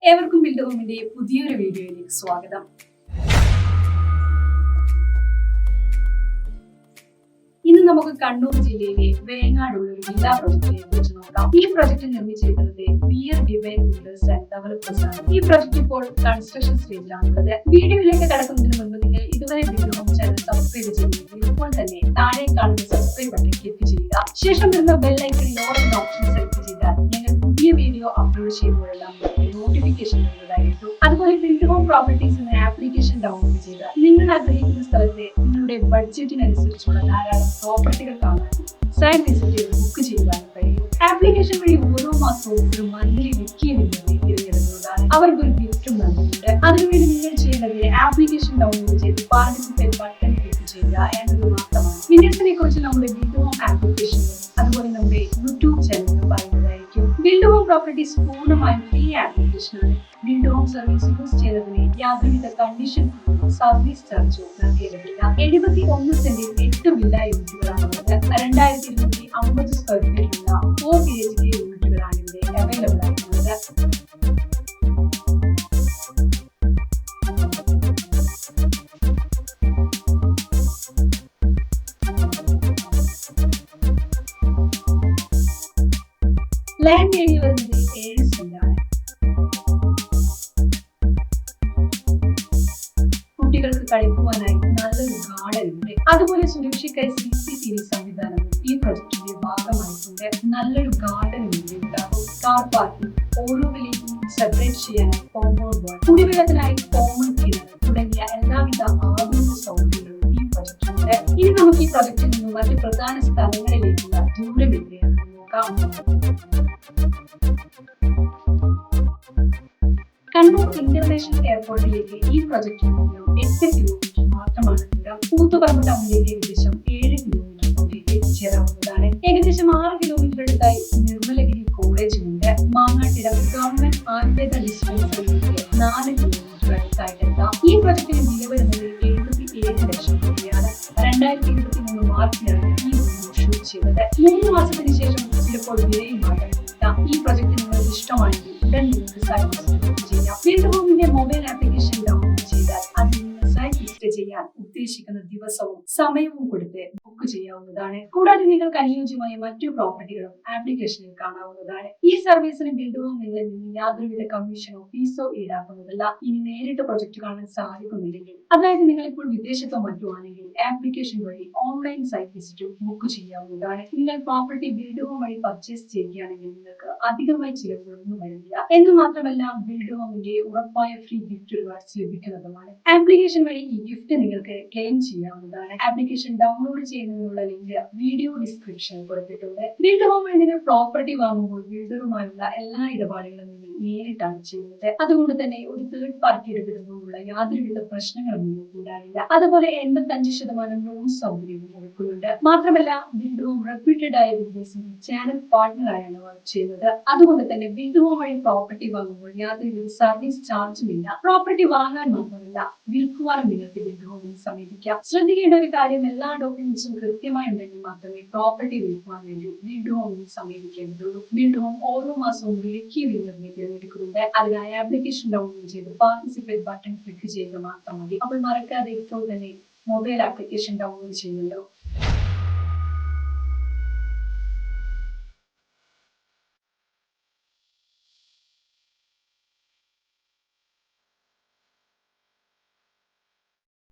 ഏവർക്കും ബിൽഡ് ഹോമിന്റെ പുതിയൊരു വീഡിയോയിലേക്ക് സ്വാഗതം. ഇന്ന് നമുക്ക് കണ്ണൂർ ജില്ലയിലെ വേങ്ങാടുള്ള ഒരു വില്ല പ്രൊജക്റ്റിനെ കുറിച്ച് നോക്കാം. ഈ പ്രൊജക്ട് നിർമ്മിച്ചിരിക്കുന്നത് വിയർ ഡിവൈൻ ബിൽഡേഴ്സ് ആൻഡ് ഡെവലപ്പേഴ്സ് ആണ്. ഈ പ്രൊജക്ട് ഇപ്പോൾ കൺസ്ട്രക്ഷൻ സ്റ്റേജിലാണുള്ളത്. വീഡിയോയിലേക്ക് കടക്കുന്നതിന് മുൻപ് നിങ്ങൾ ഇതുവരെ ബിൽഡ് ഹോം ചാനൽ സബ്സ്ക്രൈബ് ചെയ്തില്ലെങ്കിൽ ഇപ്പോൾ തന്നെ താഴെ കാണുന്ന സബ്സ്ക്രൈബ് ബട്ടൺ ക്ലിക്ക് ചെയ്യുക. ശേഷം വരുന്ന ബെൽ ഐക്കണിൽ ഓൾ എന്ന ഓപ്ഷൻ സെലക്ട് ചെയ്താൽ ഞങ്ങൾ പുതിയ വീഡിയോ അപ്ലോഡ് ചെയ്യുമ്പോഴെല്ലാം നോട്ടിഫിക്കേഷൻ വരുന്നതായിരിക്കും. അതുപോലെ ബിൽഡ് ഹോം പ്രോപ്പർട്ടീസ് എന്ന ആപ്ലിക്കേഷൻ ഡൗൺലോഡ് ചെയ്ത് നിങ്ങൾ ആഗ്രഹിക്കുന്ന സ്ഥലത്തെ നിങ്ങളുടെ ബഡ്ജറ്റിനനുസരിച്ചുള്ള ധാരാളം പ്രോപ്പർട്ടികൾ കാണാൻ സൈറ്റ് വിസിറ്റ് ചെയ്ത് ബുക്ക് ചെയ്യുവാനും കഴിയും. ആപ്ലിക്കേഷൻ വഴി ഓരോ മാസവും ഒരു മന്ത്ലി വിക്കി വിന്നറെ തിരഞ്ഞെടുക്കുന്നതാണ്. അവർക്ക് ഒരു ഗിഫ്റ്റും നൽകുന്നുണ്ട്. അതിനുവേണ്ടി നിങ്ങൾ ചെയ്യേണ്ടത് ആപ്ലിക്കേഷൻ ഡൗൺലോഡ് ചെയ്ത് പാർട്ടിസിപ്പേറ്റ് ബട്ടൺ ക്ലിക്ക് ചെയ്യുക എന്നത് മാത്രമാണ്. വിന്നേഴ്സിനെ കുറിച്ച് നമ്മുടെ ബിൽഡ് ഹോം ആപ്ലിക്കേഷനിലും അതുപോലെ നമ്മുടെ യൂട്യൂബ് ചാനലിലും പറയുന്നതായിരിക്കും. ബിൽഡ് ഹോം പ്രോപ്പർട്ടീസ് പൂർണ്ണമായും ഫ്രീ ആപ്ലിക്കേഷനാണ്. ബിൽഡ് ഹോം സർവീസ് യൂസ് ചെയ്തതിന് യാതൊരുവിധ കണ്ടീഷൻ സർവീസ് ചാർജോ നൽകേണ്ടതില്ല. 71 സെന്റിൽ 8 വില്ല യൂണിറ്റുകളാണുള്ളത്. 2250 സ്ക്വയർ ഫീറ്റിലുള്ള 4 BHK യൂണിറ്റുകളാണ് ഇവിടെ അവൈലബിൾ ആയിട്ടുള്ളത്. ലാൻഡ് ഏരിയ വരുന്നത് 7 സെന്റാണ്. കുട്ടികൾക്ക് കളിക്കുവാനായി നല്ലൊരു ഗാർഡൻ ഉണ്ട്. അതുപോലെ സുരക്ഷയ്ക്കായി CCTV സംവിധാനം ഈ പ്രൊജക്ടിന്റെ ഭാഗമായിട്ടുണ്ട്. നല്ലൊരു ഗാർഡൻ ഇവിടെ ഉണ്ടാകും. കാർ പാർക്കിംഗ്, ഓരോ വില്ലേജും സെപ്പറേറ്റ് ചെയ്യാനായി കോമ്പൗണ്ട് വാൾ, കുടിവെള്ളത്തിനായി കോമൺ കിണർ തുടങ്ങിയ എല്ലാവിധ ആധുനിക സൗകര്യങ്ങളും ഈ പ്രൊജക്ടിലുണ്ട്. ഇനി നമുക്ക് ഈ പ്രൊജക്റ്റിൽ നിന്നും മറ്റ് പ്രധാന സ്ഥലങ്ങളിലേക്കുള്ള ദൂരം എത്രയാണെന്ന് നോക്കാം. കണ്ണൂർ ഇന്റർനാഷണൽ എയർപോർട്ടിലേക്ക് ഈ പ്രൊജക്ടിൽ നിന്നും 8 കിലോമീറ്റർ മാത്രമാണ് ദൂരം. കൂത്തുപറമ്പ് ടൗണിലേക്ക് ഏകദേശം 7 കിലോമീറ്റർ കൂടി എത്തിച്ചേരാവുന്നതാണ്. ഏകദേശം 6 കിലോമീറ്റർ അടുത്തായി നിർമ്മലഗിരി കോളേജ് ഉണ്ട്. മാങ്ങാട്ടിടം ഗവൺമെന്റ് ആയുർവേദ ഡിസ്പെൻസറിയിലേക്ക് 4 കിലോമീറ്റർ അടുത്തായിട്ട് എത്താം. ഈ പ്രൊജക്ടിന് വില വരുന്നത് 77 ലക്ഷം രൂപയാണ്. 2023 മാർച്ചിലാണ് ഈ വീഡിയോ ഷൂട്ട് ചെയ്തത്. 3 മാസത്തിന് ശേഷം ചിലപ്പോൾ വിലയിൽ മാറ്റം വരുത്താം. ഈ പ്രൊജക്ട് നിങ്ങൾക്ക് ഇഷ്ടമാണെങ്കിൽ ഉടൻ നിങ്ങൾക്ക് സൈറ്റ് വിസിറ്റ് ചെയ്യാം. ബിൽഡ് ഹോമിന്റെ മൊബൈൽ ആപ്ലിക്കേഷൻ ഡൗൺലോഡ് ചെയ്താൽ അത് നിങ്ങൾ സൈറ്റ് വിസിറ്റ് ചെയ്യാൻ ഉദ്ദേശിക്കുന്ന ദിവസവും സമയവും കൊടുത്ത് ബുക്ക് ചെയ്യാവുന്നതാണ്. കൂടാതെ നിങ്ങൾക്ക് അനുയോജ്യമായ മറ്റു പ്രോപ്പർട്ടികളും ആപ്ലിക്കേഷനിൽ കാണാവുന്നതാണ്. ഈ സർവീസിന് ബിൽഡ് ഹോം നിങ്ങളിൽ നിന്ന് യാതൊരുവിധ കമ്മീഷനോ ഫീസോ ഈടാക്കുന്നതല്ല. ഇനി നേരിട്ട് പ്രൊജക്ട് കാണാൻ സാധിക്കുന്നില്ലെങ്കിൽ, അതായത് നിങ്ങൾ ഇപ്പോൾ വിദേശത്തോ മറ്റോ ആണെങ്കിൽ ആപ്ലിക്കേഷൻ വഴി ഓൺലൈൻ സൈറ്റ് വിസിറ്റ് ബുക്ക് ചെയ്യാവുന്നതാണ്. നിങ്ങൾ പ്രോപ്പർട്ടി ബിൽഡ് ഹോം വഴി പർച്ചേസ് ചെയ്യുകയാണെങ്കിൽ നിങ്ങൾക്ക് അധികമായി ചിലവുകളൊന്നും വരുന്നില്ല. എന്ന് മാത്രമല്ല ബിൽഡ് ഹോമിന്റെ ഉറപ്പായ ഫ്രീ ഗിഫ്റ്റ് റിവാർഡ്സ് ലഭിക്കുന്നതുമാണ്. ആപ്ലിക്കേഷൻ വഴി ഈ ഗിഫ്റ്റ് നിങ്ങൾക്ക് ക്ലെയിം ചെയ്യാവുന്നതാണ്. ആപ്ലിക്കേഷൻ ഡൗൺലോഡ് ചെയ്യുന്നതിനുള്ള ലിങ്ക് വീഡിയോ ഡിസ്ക്രിപ്ഷനിൽ കൊടുത്തിട്ടുണ്ട്. ബിൽഡ് ഹോം വഴി നിങ്ങൾ പ്രോപ്പർട്ടി വാങ്ങുമ്പോൾ ബിൽഡറുമായുള്ള എല്ലാ ഇടപാടുകളും നിങ്ങൾ നേരിട്ടാണ് ചെയ്യുന്നത്. അതുകൊണ്ട് തന്നെ ഒരു തേർഡ് പാർട്ടി ഇടപെടുമ്പോഴുള്ള യാതൊരുവിധ പ്രശ്നങ്ങളും നിങ്ങൾക്ക് ഉണ്ടാവില്ല. അതുപോലെ 85% ലോൺ സൗകര്യവും കൊടുക്കുന്നുണ്ട്. മാത്രമല്ല ബിൽഡ് ഹോം റെപ്യൂട്ടഡ് ആയ ബിസിനസിന്റെ ചാനൽ പാർട്ട്ണറായാണ് വർക്ക് ചെയ്യുന്നത്. അതുകൊണ്ട് തന്നെ ബിൽഡ് ഹോം വഴി പ്രോപ്പർട്ടി വാങ്ങുമ്പോൾ യാതൊരു സർവീസ് ചാർജും ഇല്ല. പ്രോപ്പർട്ടി വാങ്ങാൻ മാത്രമല്ല വിൽക്കുവാനും നിങ്ങൾക്ക് ബിൽഡ് ഹോമിനെ സമീപിക്കാം. ശ്രദ്ധിക്കേണ്ട ഒരു കാര്യം, എല്ലാ ഡോക്യുമെന്റ്സും കൃത്യമായി ഉണ്ടെങ്കിൽ മാത്രമേ പ്രോപ്പർട്ടി വിൽക്കുവാൻ വേണ്ടി ബിൽഡ് ഹോമിനെ സമീപിക്കേണ്ടതുള്ളൂ. ബിൽഡ് ഹോം ഓരോ മാസവും വിലക്കി വിന്നറിനെ തിരഞ്ഞെടുക്കുന്നുണ്ട്. അതിനായി ആപ്ലിക്കേഷൻ ഡൗൺലോഡ് ചെയ്ത് പാർട്ടിസിപ്പേറ്റ് ബട്ടൺ ക്ലിക്ക് ചെയ്യുക മാത്രം മതി. അപ്പോൾ മറക്കാതെ ഇപ്പോൾ തന്നെ മൊബൈൽ ആപ്ലിക്കേഷൻ ഡൗൺലോഡ് ചെയ്യുമല്ലോ.